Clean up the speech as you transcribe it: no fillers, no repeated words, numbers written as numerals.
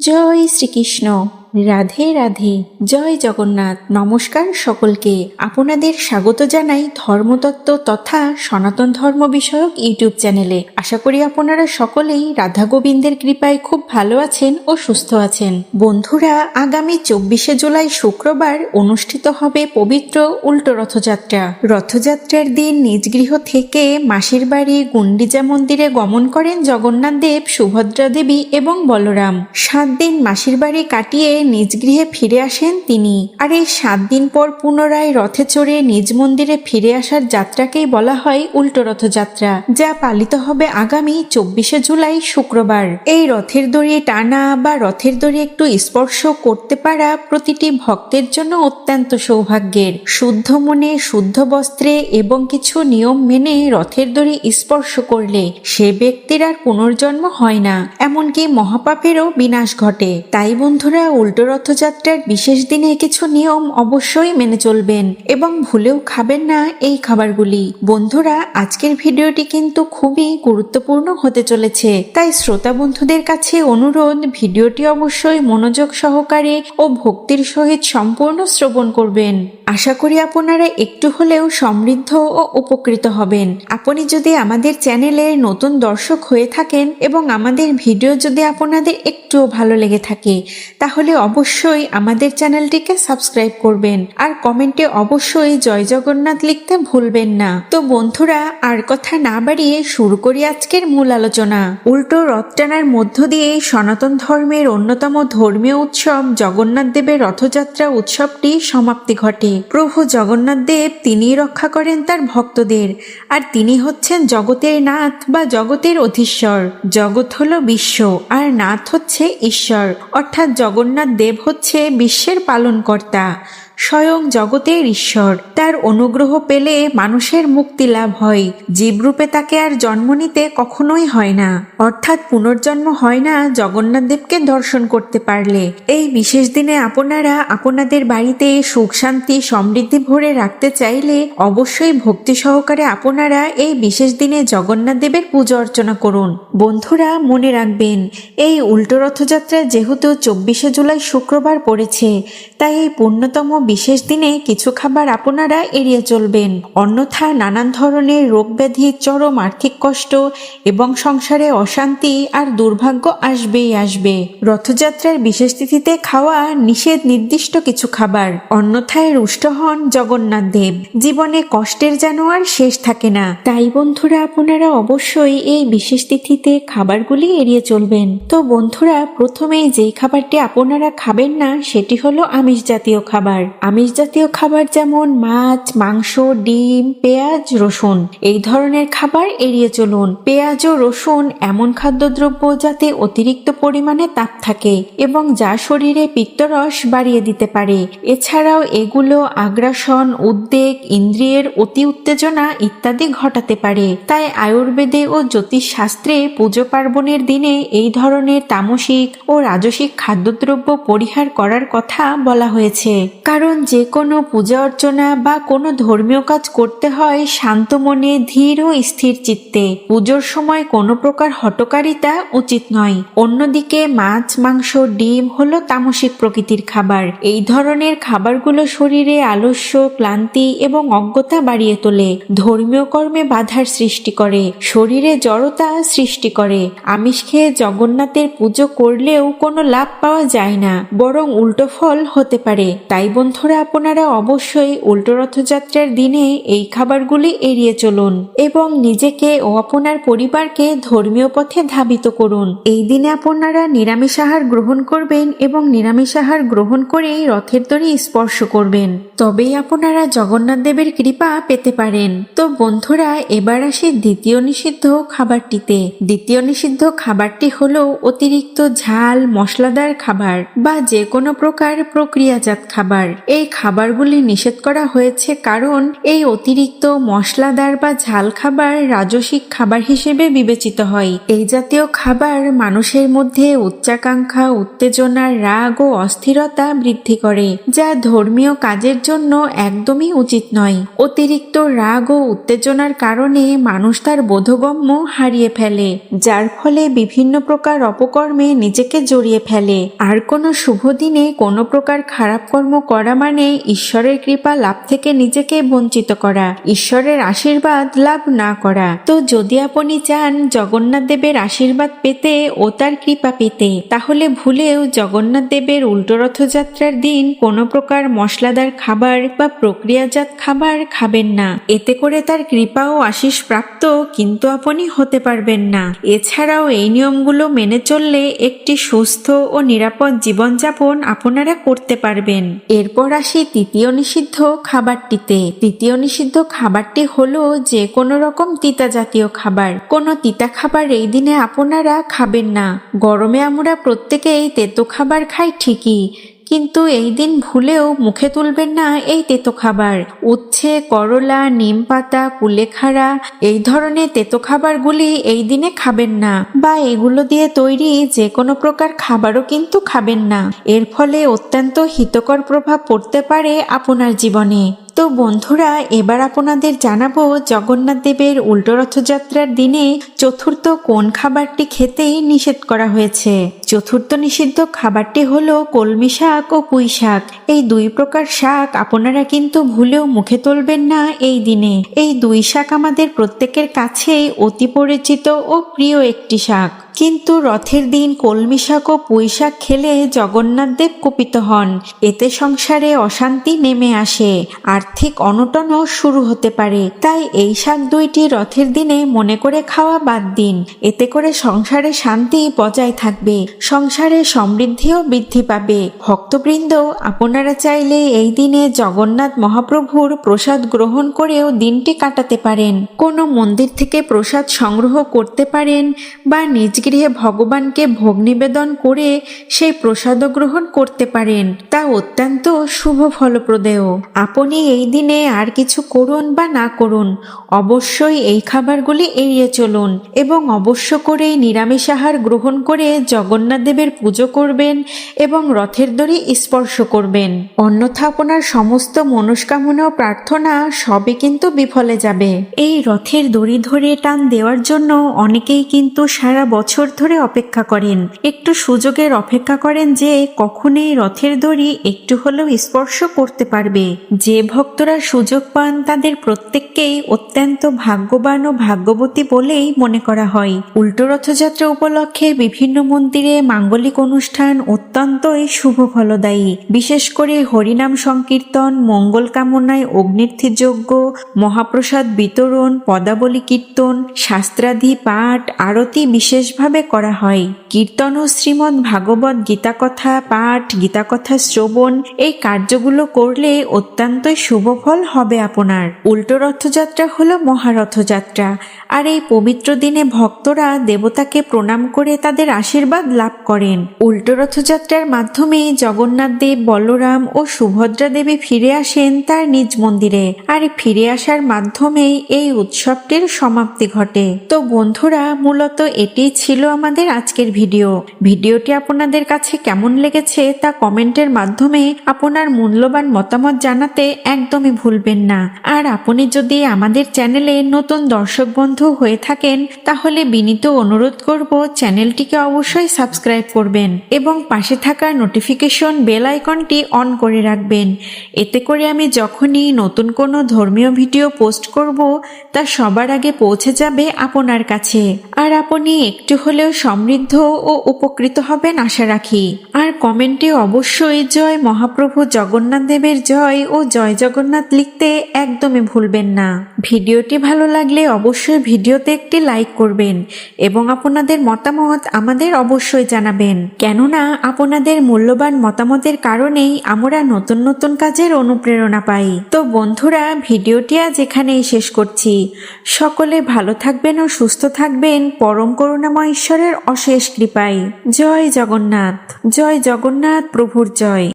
জয় শ্রীকৃষ্ণ। রাধে রাধে। জয় জগন্নাথ। নমস্কার সকলকে। আপনাদের স্বাগত জানাই ধর্মতত্ত্ব তথা সনাতন ধর্ম বিষয়ক ইউটিউব চ্যানেলে। আশা করি আপনারা সকলেই রাধা গোবিন্দের কৃপায় খুব ভালো আছেন ও সুস্থ আছেন। বন্ধুরা, আগামী 24শে জুলাই শুক্রবার অনুষ্ঠিত হবে পবিত্র উল্টো রথযাত্রা। রথযাত্রার দিন নিজ গৃহ থেকে মাসির বাড়ি গুন্ডিচা মন্দিরে গমন করেন জগন্নাথ দেব, সুভদ্রা দেবী এবং বলরাম। 7 দিন মাসির বাড়ি কাটিয়ে নিজ গৃহে ফিরে আসেন তিনি। আর এই 7 দিন পর পুনরায় রথে চড়ে নিজ মন্দিরে ফিরে আসার যাত্রাকেই বলা হয় উল্টো রথযাত্রা, যা পালিত হবে আগামী 24শে জুলাই শুক্রবার। এই রথের দড়ি টানা বা রথের দড়ি একটু স্পর্শ করতে পারা প্রতিটি ভক্তের জন্য অত্যন্ত সৌভাগ্যের। শুদ্ধ মনে, শুদ্ধ বস্ত্রে এবং কিছু নিয়ম মেনে রথের দড়ি স্পর্শ করলে সে ব্যক্তির আর পুনর্জন্ম হয় না, এমনকি মহাপাপেরও বিনাশ ঘটে। তাই বন্ধুরা, উল্টো রথযাত্রার বিশেষ দিনে কিছু নিয়ম অবশ্যই মেনে চলবেন এবং ভুলেও খাবেন না এই খাবারগুলি। বন্ধুরা, আজকের ভিডিওটি কিন্তু খুবই গুরুত্বপূর্ণ হতে চলেছে, তাই শ্রোতা বন্ধুদের কাছে অনুরোধ, ভিডিওটি অবশ্যই মনোযোগ সহকারে ও ভক্তির সহিত সম্পূর্ণ শ্রবণ করবেন। আশা করি আপনারা একটু হলেও সমৃদ্ধ ও উপকৃত হবেন। আপনি যদি আমাদের চ্যানেলের নতুন দর্শক হয়ে থাকেন এবং আমাদের ভিডিও যদি আপনাদের একটুও ভালো লেগে থাকে, তাহলে অবশ্যই আমাদের চ্যানেলটিকে সাবস্ক্রাইব করবেন আর কমেন্টে অবশ্যই জয় জগন্নাথ লিখতে ভুলবেন না। তো বন্ধুরা, আর কথা না বাড়িয়ে শুরু করি আজকের মূল আলোচনা। উল্টো রথ টানার মধ্য দিয়ে সনাতন ধর্মের অন্যতম ধর্মীয় উৎসব জগন্নাথ দেবের রথযাত্রা উৎসবটি সমাপ্তি ঘটে। প্রভু জগন্নাথ দেব তিনিই রক্ষা করেন তার ভক্তদের, আর তিনি হচ্ছেন জগতের নাথ বা জগতের অধীশ্বর। জগৎ হলো বিশ্ব আর নাথ হচ্ছে ঈশ্বর, অর্থাৎ জগন্নাথ দেব হচ্ছে বিশ্বের পালনকর্তা, স্বয়ং জগতের ঈশ্বর। তার অনুগ্রহ পেলে মানুষের মুক্তি লাভ হয়, জীবরূপে তাকে আর জন্ম নিতে কখনোই হয় না, অর্থাৎ পুনর্জন্ম হয় না জগন্নাথ দেবকে দর্শন করতে পারলে। এই বিশেষ দিনে আপনারা আপনাদের বাড়িতে সুখ শান্তি সমৃদ্ধি ভরে রাখতে চাইলে অবশ্যই ভক্তি সহকারে আপনারা এই বিশেষ দিনে জগন্নাথ দেবের পূজা অর্চনা করুন। বন্ধুরা, মনে রাখবেন, এই উল্টো রথযাত্রা যেহেতু 24শে জুলাই শুক্রবার পড়েছে, তাই এই পুণ্যতম বিশেষ দিনে কিছু খাবার আপনারা এড়িয়ে চলবেন, অন্যথা নানান ধরনের রোগ ব্যাধি, চরম আর্থিক কষ্ট এবং সংসারে অশান্তি আর দুর্ভাগ্য আসবেই আসবে। রথযাত্রার বিশেষ তিথিতে খাওয়া নিষেধ নির্দিষ্ট কিছু খাবার, অন্যথায় রুষ্ট হন জগন্নাথ দেব। জীবনে কষ্টের যেন আর শেষ থাকে না। তাই বন্ধুরা, আপনারা অবশ্যই এই বিশেষ তিথিতে খাবারগুলি এড়িয়ে চলবেন। তো বন্ধুরা, প্রথমেই যেই খাবারটি আপনারা খাবেন না সেটি হলো আমিষ জাতীয় খাবার। আমিষ জাতীয় খাবার যেমন মাছ, মাংস, ডিম, পেঁয়াজ, রসুন, এই ধরনের খাবার এড়িয়ে চলুন। পেঁয়াজ ও রসুন এমন খাদ্যদ্রব্য যাতে অতিরিক্ত পরিমাণে তাপ থাকে এবং যা শরীরে পিত্তরস বাড়িয়ে দিতে পারে। এছাড়াও এগুলো আগ্রাসন, উদ্বেগ, ইন্দ্রিয়ের অতি উত্তেজনা ইত্যাদি ঘটাতে পারে। তাই আয়ুর্বেদে ও জ্যোতিষ শাস্ত্রে পুজো পার্বণের দিনে এই ধরনের তামসিক ও রাজসিক খাদ্যদ্রব্য পরিহার করার কথা বলা হয়েছে। কারণ যে কোনো পূজা অর্চনা বা কোনো ধর্মীয় কাজ করতে হয় শান্ত মনে, ধীর ও স্থির চিত্তে। পুজোর সময় কোনো প্রকার হঠকারিতা উচিত নয়। অন্যদিকে মাছ, মাংস, ডিম হলো তামসিক প্রকৃতির খাবার। এই ধরনের খাবারগুলো শরীরে আলস্য, ক্লান্তি এবং অজ্ঞতা বাড়িয়ে তোলে, ধর্মীয় কর্মে বাধার সৃষ্টি করে, শরীরে জড়তা সৃষ্টি করে। আমিষ খেয়ে জগন্নাথের পুজো করলেও কোনো লাভ পাওয়া যায় না, বরং উল্টো ফল হতে পারে। তাই বন্ধুরা, আপনারা অবশ্যই উল্টো রথযাত্রার দিনে এই খাবারগুলি এড়িয়ে চলুন এবং নিজেকে ও আপনার পরিবারকে ধর্মীয় পথে ধাবিত করুন। এই দিনে আপনারা নিরামিষ আহার গ্রহণ করবেন এবং নিরামিষ আহার গ্রহণ করেই রথের দড়ি স্পর্শ করবেন, তবেই আপনারা জগন্নাথ দেবের কৃপা পেতে পারেন। তো বন্ধুরা, এবার আসি দ্বিতীয় নিষিদ্ধ খাবারটিতে। দ্বিতীয় নিষিদ্ধ খাবারটি হলো অতিরিক্ত ঝাল মশলাদার খাবার বা যে কোনো প্রকার প্রক্রিয়াজাত খাবার। এই খাবারগুলি নিষেধ করা হয়েছে কারণ এই অতিরিক্ত মশলাদার বা ঝাল খাবার রাজসিক খাবার হিসেবে বিবেচিত হয়। এই জাতীয় খাবার মানুষের মধ্যে উচ্চাকাঙ্ক্ষা, উত্তেজনা, রাগ ও অস্থিরতা বৃদ্ধি করে, যা ধর্মীয় কাজের জন্য একদমই উচিত নয়। অতিরিক্ত রাগ ও উত্তেজনার কারণে মানুষ তার বোধগম্য হারিয়ে ফেলে, যার ফলে বিভিন্ন প্রকার অপকর্মে নিজেকে জড়িয়ে ফেলে। আর কোনো শুভ দিনে কোনো প্রকার খারাপ কর্ম করা মানে ঈশ্বরের কৃপা লাভ থেকে নিজেকে বঞ্চিত করা, ঈশ্বরের আশীর্বাদ লাভ না করা। তো যদি আপনি চান জগন্নাথ দেবের আশীর্বাদ পেতে ও তার কৃপা পেতে, তাহলে ভুলেও জগন্নাথ দেবের উল্টো রথযাত্রার দিন কোনো প্রকার মশলাদার খাবার বা প্রক্রিয়াজাত খাবার খাবেন না। এতে করে তার কৃপা ও আশীষ প্রাপ্ত কিন্তু আপনি হতে পারবেন না। এছাড়াও এই নিয়মগুলো মেনে চললে একটি সুস্থ ও নিরাপদ জীবনযাপন আপনারা করতে পারবেন। এরপর আসি তৃতীয় নিষিদ্ধ খাবারটিতে। তৃতীয় নিষিদ্ধ খাবারটি হলো যে কোনো রকম তিতা জাতীয় খাবার। কোনো তিতা খাবার এই দিনে আপনারা খাবেন না। গরমে আমরা প্রত্যেকেই তেতো খাবার খাই ঠিকই, কিন্তু এই দিন ভুলেও মুখে তুলবেন না এই তেতো খাবার। উচ্ছে, করলা, নিম পাতা, কুলেখাড়া এই ধরনের তেতো খাবারগুলি এই দিনে খাবেন না, বা এগুলো দিয়ে তৈরি যে কোনো প্রকার খাবারও কিন্তু খাবেন না। এর ফলে অত্যন্ত হিতকর প্রভাব পড়তে পারে আপনার জীবনে। তো বন্ধুরা, এবার আপনাদের জানাবো জগন্নাথ দেবের উল্টো রথযাত্রার দিনে চতুর্থ কোন খাবারটি খেতেই নিষেধ করা হয়েছে। চতুর্থ নিষিদ্ধ খাবারটি হলো কলমি শাক ও পুঁই শাক। এই দুই প্রকার শাক আপনারা কিন্তু ভুলেও মুখে তুলবেন না এই দিনে। এই দুই শাক আমাদের প্রত্যেকের কাছেই অতি পরিচিত ও প্রিয় একটি শাক, কিন্তু রথের দিন কলমি শাক ও পুঁই শাক খেলে জগন্নাথ দেব কুপিত হন। এতে সংসারে অশান্তি নেমে আসে, আর্থিক অনটনও শুরু হতে পারে। তাই এই শাক দুইটি রথের দিনে মনে করে খাওয়া বাদ দিন। এতে করে সংসারে শান্তি বজায় থাকবে, সংসারে সমৃদ্ধিও বৃদ্ধি পাবে। ভক্তবৃন্দ, আপনারা চাইলে এই দিনে জগন্নাথ মহাপ্রভুর প্রসাদ গ্রহণ করেও দিনটি কাটাতে পারেন। কোনো মন্দির থেকে প্রসাদ সংগ্রহ করতে পারেন, বা নিজ গৃহে ভগবানকে ভোগ নিবেদন করে সেই প্রসাদ গ্রহণ করতে পারেন। তা অত্যন্ত শুভ ফলপ্রদেয়। আপনি এই দিনে আর কিছু করুন বা না করুন, অবশ্যই এই খাবারগুলি এড়িয়ে চলুন এবং অবশ্য করেই নিরামিষ আহার গ্রহণ করে জগন্নাথ দেবের পুজো করবেন এবং রথের দড়ি স্পর্শ করবেন। অন্যথা আপনার সমস্ত মনস্কামনা ও প্রার্থনা সবই কিন্তু বিফলে যাবে। এই রথের দড়ি ধরে টান দেওয়ার জন্য অনেকেই কিন্তু সারা বছর ধরে অপেক্ষা করেন, একটু সুযোগের অপেক্ষা করেন যে কখন এই রথের দড়ি একটু হলেও স্পর্শ করতে পারবে। যে ভক্তরা সুযোগ পান তাদের প্রত্যেককেই অত্যন্ত ভাগ্যবান ও ভাগ্যবতী বলেই মনে করা হয়। উল্টো রথযাত্রা উপলক্ষে বিভিন্ন মন্দিরে মাঙ্গলিক অনুষ্ঠান অত্যন্তই শুভ ফলদায়ী। বিশেষ করে হরিনাম সংকীর্তন, মঙ্গল কামনায় অগ্নির্থী যজ্ঞ, মহাপ্রসাদ বিতরণ, পদাবলী কীর্তন, শাস্ত্রাধি পাঠ, আরতি বিশেষভাবে করা হয়। কীর্তন ও শ্রীমদ্ ভাগবত গীতাকথা পাঠ, গীতাকথা শ্রবণ এই কার্যগুলো করলে অত্যন্তই শুভ ফল হবে আপনার। উল্টো রথযাত্রা হলো মহারথযাত্রা, আর এই পবিত্র দিনে ভক্তরা দেবতাকে প্রণাম করে তাদের আশীর্বাদ লাভ করেন। উল্টো রথযাত্রার মাধ্যমে জগন্নাথ দেব, বলরাম ও সুভদ্রা দেবী ফিরে আসেন তার নিজ মন্দিরে, আর ফিরে আসার মাধ্যমেই এই উৎসবটির সমাপ্তি ঘটে। তো বন্ধুরা, মূলত এটি ছিল আমাদের আজকের ভিডিওটি আপনাদের কাছে কেমন লেগেছে তা কমেন্টের মাধ্যমে আপনার মূল্যবান মতামত জানাতে একদমই ভুলবেন না। আর আপনি যদি আমাদের চ্যানেলে নতুন দর্শক বন্ধু হয়ে থাকেন, তাহলে বিনীত অনুরোধ করব চ্যানেলটিকে অবশ্যই সাবস্ক্রাইব করবেন এবং পাশে থাকা নোটিফিকেশন বেল আইকনটি অন করে রাখবেন। এতে করে আমি যখনই নতুন কোনো ধর্মীয় ভিডিও পোস্ট করব তা সবার আগে পৌঁছে যাবে আপনার কাছে, আর আপনি একটু হলেও সমৃদ্ধ ও উপকৃত হবেন আশা রাখি। আর কমেন্টে অবশ্যই জয় মহাপ্রভু জগন্নাথ দেবের জয় ও জয় জগন্নাথ লিখতে একদমই ভুলবেন না। ভিডিওটি ভালো লাগলে অবশ্যই ভিডিওতে একটি লাইক করবেন এবং আপনাদের মতামত আমাদের অবশ্যই জানাবেন, কেননা আপনাদের মূল্যবান মতামতের কারণেই আমরা নতুন নতুন কাজের অনুপ্রেরণা পাই। তো বন্ধুরা, ভিডিওটি আজ এখানেই শেষ করছি। সকলে ভালো থাকবেন ও সুস্থ থাকবেন পরম করুণাময় ঈশ্বরের অশেষ কৃপায়। জয় জগন্নাথ, জয় জগন্নাথ, প্রভুর জয়।